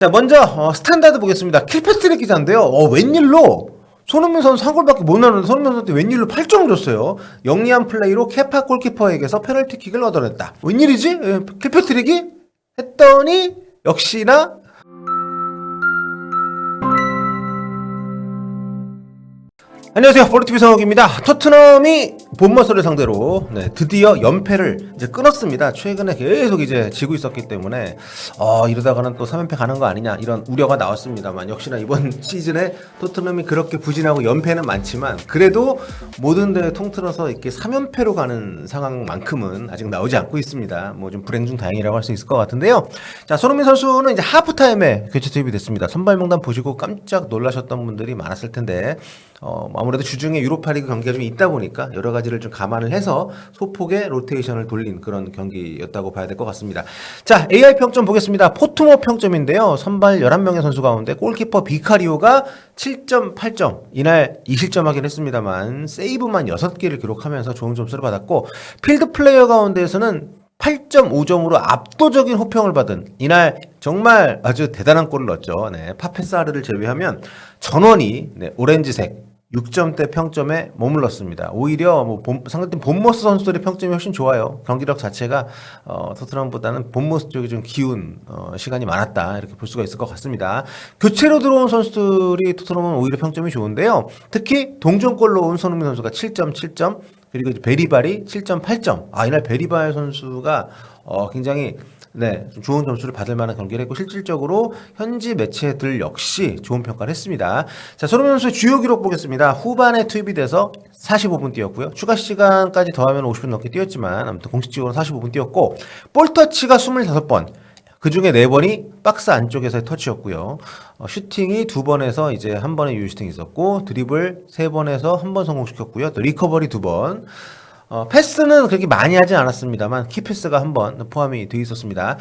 자, 먼저 스탠다드 보겠습니다. 킬패트릭 기사인데요. 웬일로 손흥민 선수 한 골밖에 못 넣었는데 손흥민 선수한테 웬일로 8점을 줬어요. 영리한 플레이로 케파 골키퍼에게서 페널티킥을 얻어냈다. 웬일이지? 킬패트릭이? 했더니 역시나 안녕하세요. 볼리TV 성욱입니다. 토트넘이 본머스를 상대로 드디어 연패를 이제 끊었습니다. 최근에 계속 이제 지고 있었기 때문에 이러다가는 또 3연패 가는 거 아니냐 이런 우려가 나왔습니다만 역시나 이번 시즌에 토트넘이 그렇게 부진하고 연패는 많지만 그래도 모든 대회 통틀어서 이렇게 3연패로 가는 상황만큼은 아직 나오지 않고 있습니다. 뭐 좀 불행 중 다행이라고 할 수 있을 것 같은데요. 자, 손흥민 선수는 이제 하프타임에 교체 투입이 됐습니다. 선발 명단 보시고 깜짝 놀라셨던 분들이 많았을 텐데 아무래도 주중에 유로파리그 경기가 좀 있다 보니까 여러 가지를 좀 감안을 해서 소폭의 로테이션을 돌린 그런 경기였다고 봐야 될 것 같습니다. 자, AI 평점 보겠습니다. 포트모 평점인데요. 선발 11명의 선수 가운데 골키퍼 비카리오가 7.8점. 이날 2실점하긴 했습니다만 세이브만 6개를 기록하면서 좋은 점수를 받았고 필드 플레이어 가운데에서는 8.5점으로 압도적인 호평을 받은 이날 정말 아주 대단한 골을 넣었죠. 파페사르를 제외하면 전원이 오렌지색 6점대 평점에 머물렀습니다. 오히려 상대팀 본머스 선수들의 평점이 훨씬 좋아요. 경기력 자체가 토트넘보다는 본머스 쪽이 좀 기운 시간이 많았다 이렇게 볼 수가 있을 것 같습니다. 교체로 들어온 선수들이 토트넘은 오히려 평점이 좋은데요. 특히 동점골로 온 손흥민 선수가 7.7점 그리고 베리발이 7.8점. 이날 베리발 선수가 굉장히 좀 좋은 점수를 받을 만한 경기를 했고 실질적으로 현지 매체들 역시 좋은 평가를 했습니다. 자, 손흥민 선수의 주요 기록 보겠습니다. 후반에 투입이 돼서 45분 뛰었고요. 추가 시간까지 더하면 50분 넘게 뛰었지만 아무튼 공식적으로 45분 뛰었고 볼터치가 25번. 그 중에 4번이 박스 안쪽에서의 터치였고요. 슈팅이 2번에서 이제 1번의 유슈팅이 있었고 드리블 3번에서 1번 성공시켰고요. 또 리커버리 2번. 패스는 그렇게 많이 하진 않았습니다만 키패스가 1번 포함이 되어 있었습니다.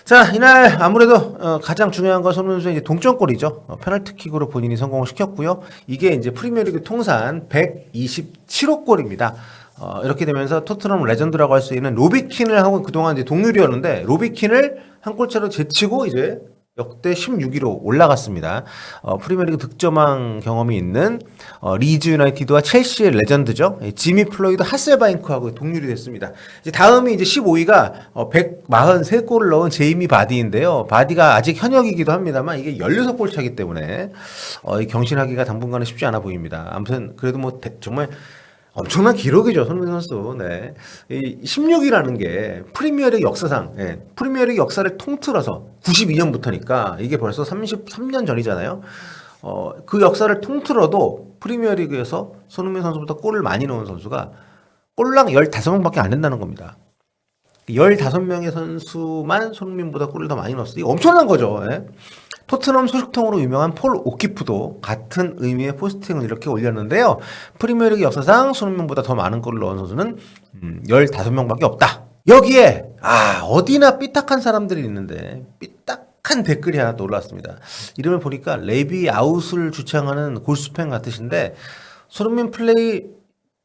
자, 이날 아무래도 가장 중요한 건 손흥민 선수의 이제 동점골이죠. 페널티킥으로 본인이 성공을 시켰고요. 이게 이제 프리미어리그 통산 127호 골입니다. 이렇게 되면서 토트넘 레전드라고 할 수 있는 로비킨을 하고 그동안 이제 동률이었는데 로비킨을 한 골차로 제치고 이제 역대 16위로 올라갔습니다. 프리미어리그 득점왕 경험이 있는 리즈 유나이티드와 첼시의 레전드죠. 지미 플로이드 하셀바잉크하고 동률이 됐습니다. 이제 다음이 이제 15위가 143골을 넣은 제이미 바디인데요. 바디가 아직 현역이기도 합니다만 이게 16골 차기 때문에 경신하기가 당분간은 쉽지 않아 보입니다. 아무튼 그래도 정말 엄청난 기록이죠, 손흥민 선수. 이 16위라는 게 프리미어리그 역사상, 프리미어리그 역사를 통틀어서 92년부터니까 이게 벌써 33년 전이잖아요. 그 역사를 통틀어도 프리미어리그에서 손흥민 선수보다 골을 많이 넣은 선수가 골랑 15명밖에 안 된다는 겁니다. 15명의 선수만 손흥민보다 골을 더 많이 넣었어. 이거 엄청난 거죠. 토트넘 소식통으로 유명한 폴 오키프도 같은 의미의 포스팅을 이렇게 올렸는데요. 프리미어리그 역사상 손흥민보다 더 많은 골을 넣은 선수는 15명밖에 없다. 여기에 어디나 삐딱한 사람들이 있는데 삐딱한 댓글이 하나 또 올라왔습니다. 이름을 보니까 레비 아웃을 주창하는 골수팬 같으신데 손흥민 플레이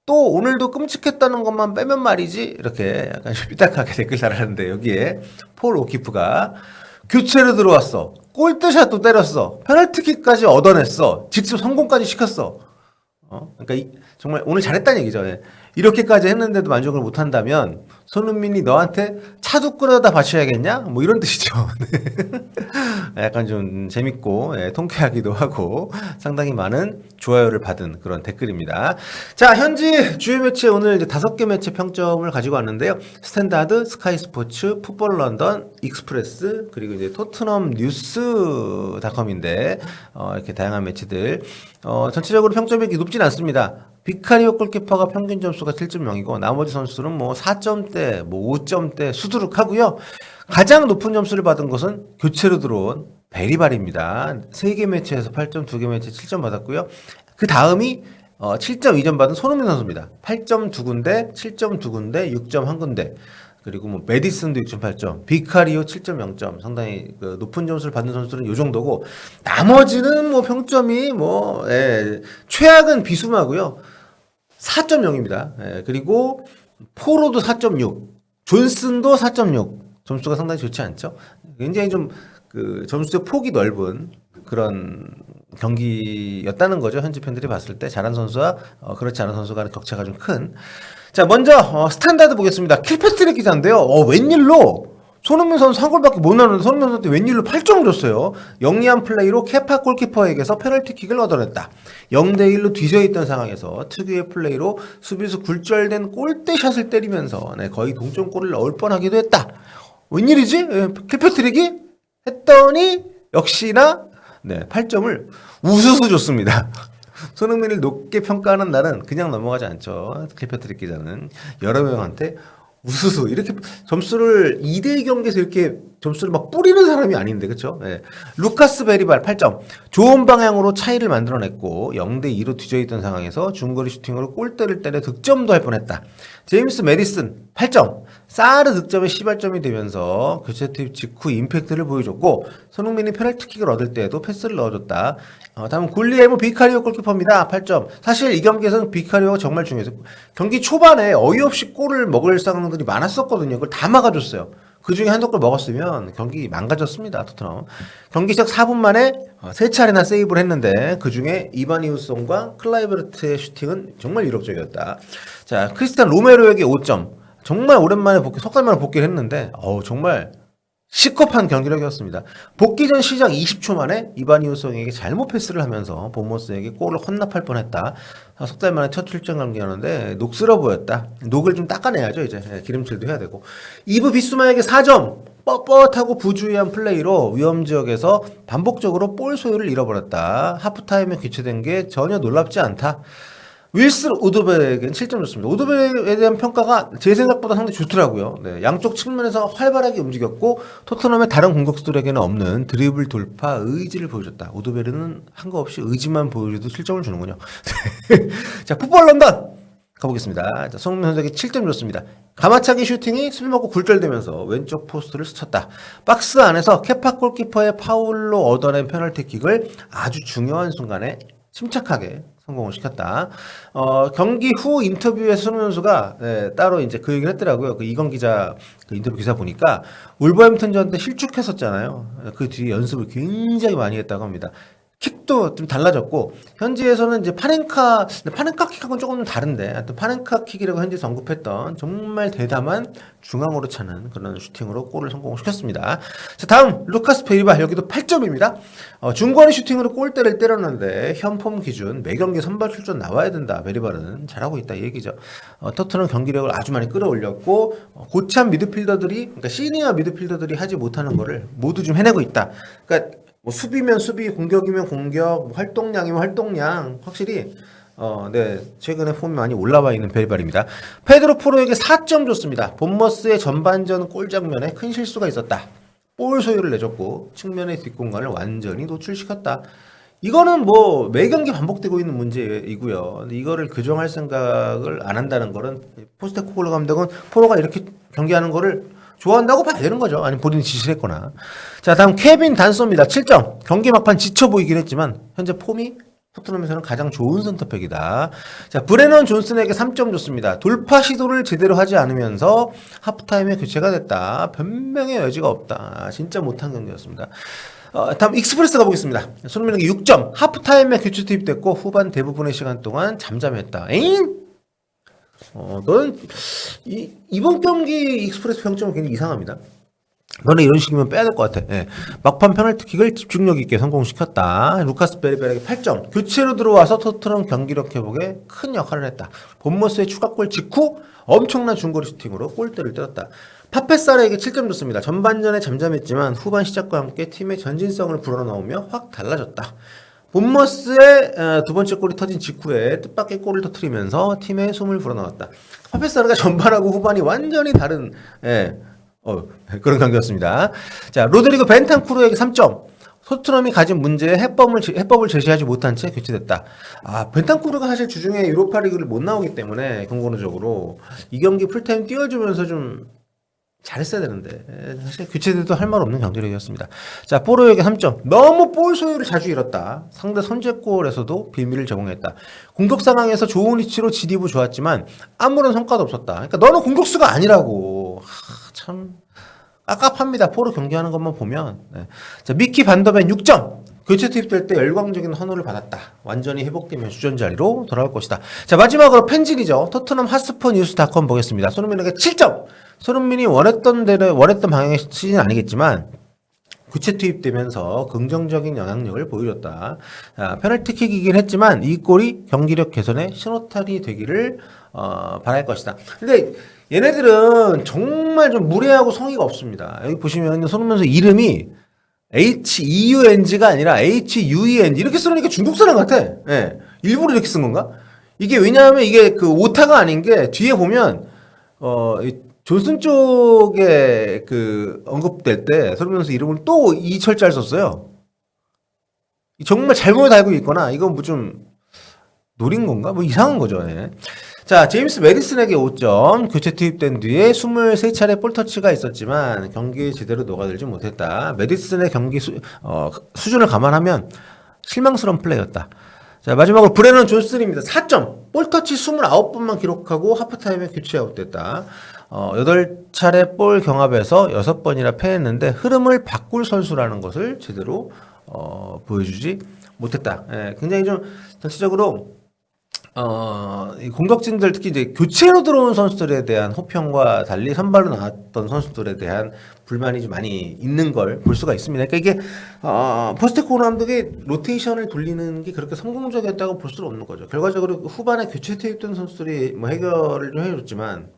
또 오늘도 끔찍했다는 것만 빼면 말이지 이렇게 약간 삐딱하게 댓글 달았는데 여기에 폴 오키프가 교체로 들어왔어. 골드샷도 때렸어. 페널티킥까지 얻어냈어. 직접 성공까지 시켰어. 그러니까 정말 오늘 잘했다는 얘기죠. 이렇게까지 했는데도 만족을 못한다면 손흥민이 너한테 차도 끌어다 바쳐야겠냐? 뭐 이런 뜻이죠. 약간 좀 재밌고 통쾌하기도 하고 상당히 많은 좋아요를 받은 그런 댓글입니다. 자, 현지 주요 매체 오늘 이제 5개 매체 평점을 가지고 왔는데요. 스탠다드, 스카이 스포츠, 풋볼 런던, 익스프레스 그리고 이제 토트넘 뉴스닷컴인데 이렇게 다양한 매체들 전체적으로 평점이 높진 않습니다. 비카리오 골키퍼가 평균 점수가 7.0이고 나머지 선수들은 뭐 4점대, 뭐 5점대 수두룩하고요. 가장 높은 점수를 받은 것은 교체로 들어온 베리발입니다. 3개 매체에서 8점, 2개 매체 7점 받았고요. 그 다음이 7.2점 받은 손흥민 선수입니다. 8점 2군데, 7점 2군데, 6점 1군데. 그리고 뭐 메디슨도 6.8점, 비카리오 7.0점, 상당히 높은 점수를 받는 선수들은 이 정도고 나머지는 뭐 평점이 최악은 비수마고요. 4.0입니다. 그리고 포로도 4.6, 존슨도 4.6. 점수가 상당히 좋지 않죠? 굉장히 좀 그 점수의 폭이 넓은 그런 경기였다는 거죠. 현지 팬들이 봤을 때 잘한 선수와 그렇지 않은 선수 간의 격차가 좀 큰. 자, 먼저 스탠다드 보겠습니다. 킬패트릭 기자인데요. 웬일로 손흥민 선수 한 골밖에 못 넣었는데 손흥민 선수한테 웬일로 8점을 줬어요. 영리한 플레이로 케파 골키퍼에게서 페널티킥을 얻어냈다. 0대1로 뒤져있던 상황에서 특유의 플레이로 수비수 굴절된 골대샷을 때리면서 거의 동점골을 넣을 뻔하기도 했다. 웬일이지? 킬패트릭이? 했더니 역시나 8점을 우수수 줬습니다. 손흥민을 높게 평가하는 날은 그냥 넘어가지 않죠. 킬패트릭 기자는 여러 명한테 우수수 이렇게 점수를 2대2 경기에서 이렇게 점수를 막 뿌리는 사람이 아닌데 그쵸? 루카스 베리발 8점. 좋은 방향으로 차이를 만들어냈고 0대2로 뒤져있던 상황에서 중거리 슈팅으로 골대를 때려 득점도 할 뻔했다. 제임스 메디슨 8점. 사르 득점에 시발점이 되면서 교체 투입 직후 임팩트를 보여줬고 손흥민이 페널티킥을 얻을 때에도 패스를 넣어줬다. 다음은 굴리에모 비카리오 골키퍼입니다. 8점. 사실 이 경기에서는 비카리오가 정말 중요했어요. 경기 초반에 어이없이 골을 먹을 상황들이 많았었거든요. 그걸 다 막아줬어요. 그 중에 한두 골 먹었으면 경기 망가졌습니다. 토트넘. 경기 시작 4분 만에 3차례나 세이브를 했는데 그 중에 이바니우송과 클라이베르트의 슈팅은 정말 이력적이었다. 자, 크리스티안 로메로에게 5점. 정말 오랜만에 석 달 만에 복귀를 했는데 정말 시급한 경기력이었습니다. 복귀 전 시작 20초 만에 이바니우송에게 잘못 패스를 하면서 보모스에게 골을 헌납할 뻔했다. 석 달 만에 첫 출전 경기였는데 녹슬어 보였다. 녹을 좀 닦아내야죠. 이제 기름칠도 해야 되고. 이브 비수마에게 4점. 뻣뻣하고 부주의한 플레이로 위험지역에서 반복적으로 볼 소유를 잃어버렸다. 하프타임에 교체된 게 전혀 놀랍지 않다. 윌스 우드벨에게는 7점 줬습니다. 우드벨에 대한 평가가 제 생각보다 상당히 좋더라고요. 양쪽 측면에서 활발하게 움직였고 토트넘의 다른 공격수들에게는 없는 드리블 돌파 의지를 보여줬다. 우드벨은 한 거 없이 의지만 보여줘도 7점을 주는군요. 자, 풋볼 런던 가보겠습니다. 자, 손흥민 선수에게 7점 줬습니다. 가마차기 슈팅이 수비 먹고 굴절되면서 왼쪽 포스트를 스쳤다. 박스 안에서 케파 골키퍼의 파울로 얻어낸 페널티킥을 아주 중요한 순간에 침착하게 성공을 시켰다. 경기 후 인터뷰에서 손흥민 선수가 따로 이제 그 얘기를 했더라고요. 그 이건 기자 그 인터뷰 기사 보니까 울버햄튼전때 실축했었잖아요. 그 뒤에 연습을 굉장히 많이 했다고 합니다. 킥도 좀 달라졌고 현지에서는 이제 파넨카 킥하고는 조금 다른데 하여튼 파넨카 킥이라고 현지에서 언급했던 정말 대담한 중앙으로 차는 그런 슈팅으로 골을 성공시켰습니다. 자, 다음 루카스 베리발 여기도 8점입니다. 중거리 슈팅으로 골대를 때렸는데 현폼 기준 매경기 선발 출전 나와야 된다. 베리발은 잘하고 있다 이 얘기죠. 토트넘 경기력을 아주 많이 끌어올렸고 고참 미드필더들이 그러니까 시니어 미드필더들이 하지 못하는 거를 모두 좀 해내고 있다. 그러니까 뭐 수비면 수비, 공격이면 공격, 뭐 활동량이면 활동량 확실히 최근에 폼이 많이 올라와 있는 베리발입니다. 페드로 포로에게 4점 줬습니다. 본머스의 전반전 골 장면에 큰 실수가 있었다. 볼 소유를 내줬고 측면의 뒷공간을 완전히 노출시켰다. 이거는 뭐 매경기 반복되고 있는 문제이고요. 근데 이거를 교정할 생각을 안 한다는 거는 포스테코글루 감독은 포로가 이렇게 경기하는 거를 좋아한다고 봐야 되는 거죠. 아니면 본인이 지시를 했거나. 자, 다음 케빈 단소입니다. 7점. 경기 막판 지쳐 보이긴 했지만 현재 폼이 토트넘에서는 가장 좋은 센터백이다. 자, 브레넌 존슨에게 3점 줬습니다. 돌파 시도를 제대로 하지 않으면서 하프타임에 교체가 됐다. 변명의 여지가 없다. 진짜 못한 경기였습니다. 다음 익스프레스 가보겠습니다. 손흥민에게 6점. 하프타임에 교체 투입됐고 후반 대부분의 시간 동안 잠잠했다. 에잉? 너는 이번 경기 익스프레스 평점은 굉장히 이상합니다. 너는 이런 식이면 빼야 될 것 같아. 막판 페널티킥을 집중력 있게 성공시켰다. 루카스 베리벨에게 8점. 교체로 들어와서 토트넘 경기력 회복에 큰 역할을 했다. 본머스의 추가골 직후 엄청난 중거리 슈팅으로 골대를 때렸다. 파페사르에게 7점 줬습니다. 전반전에 잠잠했지만 후반 시작과 함께 팀의 전진성을 불어넣으며 확 달라졌다. 본머스의 두 번째 골이 터진 직후에 뜻밖의 골을 터뜨리면서 팀의 숨을 불어넣었다. 파페사르가 전반하고 후반이 완전히 다른 그런 경기였습니다. 자, 로드리고 벤탄쿠르에게 3점. 토트넘이 가진 문제에 해법을 제시하지 못한 채 교체됐다. 벤탄쿠르가 사실 주중에 유로파리그를 못 나오기 때문에 근거론적으로 이 경기 풀타임 띄워주면서 좀 잘했어야 되는데 사실 교체돼도 할 말 없는 경기력이었습니다. 자, 포로에게 3점. 너무 볼 소유를 자주 잃었다. 상대 선제골에서도 빌미를 제공했다. 공격 상황에서 좋은 위치로 지디브 좋았지만 아무런 성과도 없었다. 그러니까 너는 공격수가 아니라고. 참 깝깝합니다. 포로 경기하는 것만 보면. 네. 자, 미키 반더벤 6점. 교체 투입될 때 열광적인 환호를 받았다. 완전히 회복되면 주전 자리로 돌아올 것이다. 자, 마지막으로 펜진이죠. 토트넘 핫스퍼 뉴스닷컴 보겠습니다. 손흥민에게 7점. 손흥민이 원했던 방향의 시즌은 아니겠지만 교체 투입되면서 긍정적인 영향력을 보여줬다. 자, 페널티킥이긴 했지만 이 골이 경기력 개선에 신호탄이 되기를 바랄 것이다. 근데 얘네들은 정말 좀 무례하고 성의가 없습니다. 여기 보시면 손흥민 선수 이름이 HEUNG가 아니라 HUENG 이렇게 쓰니까 중국 사람 같아. 예. 일부러 이렇게 쓴 건가? 이게 왜냐하면 이게 그 오타가 아닌 게 뒤에 보면 존슨 쪽에 그 언급될 때 손흥민 선수 이름을 또 이 철자를 썼어요. 정말 잘못 알고 있거나 이건 뭐 좀 노린 건가? 뭐 이상한 거죠. 예. 자, 제임스 메디슨에게 5점. 교체 투입된 뒤에 23차례 볼터치가 있었지만 경기에 제대로 녹아들지 못했다. 메디슨의 경기 수준을 감안하면 실망스러운 플레이였다. 자, 마지막으로 브레넌 존슨입니다. 4점. 볼터치 29번만 기록하고 하프타임에 교체 아웃됐다. 8차례 볼 경합에서 6번이나 패했는데 흐름을 바꿀 선수라는 것을 제대로 보여주지 못했다. 예, 굉장히 좀 전체적으로 이 공격진들 특히 이제 교체로 들어온 선수들에 대한 호평과 달리 선발로 나왔던 선수들에 대한 불만이 좀 많이 있는 걸 볼 수가 있습니다. 그러니까 이게 포스테코글루 감독의 로테이션을 돌리는 게 그렇게 성공적이었다고 볼 수는 없는 거죠. 결과적으로 후반에 교체 투입된 선수들이 뭐 해결을 좀 해줬지만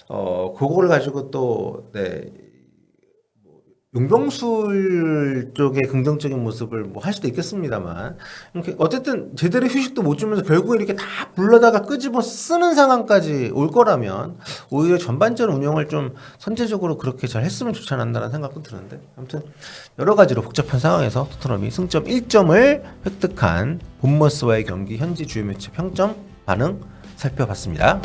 그거를 가지고 또 용병술 쪽의 긍정적인 모습을 뭐 할 수도 있겠습니다만 어쨌든 제대로 휴식도 못 주면서 결국에 이렇게 다 불러다가 끄집어 쓰는 상황까지 올 거라면 오히려 전반전 운영을 좀 선제적으로 그렇게 잘 했으면 좋지 않았나라는 생각도 드는데 아무튼 여러 가지로 복잡한 상황에서 토트넘이 승점 1점을 획득한 본머스와의 경기 현지 주요 매체 평점 반응 살펴봤습니다.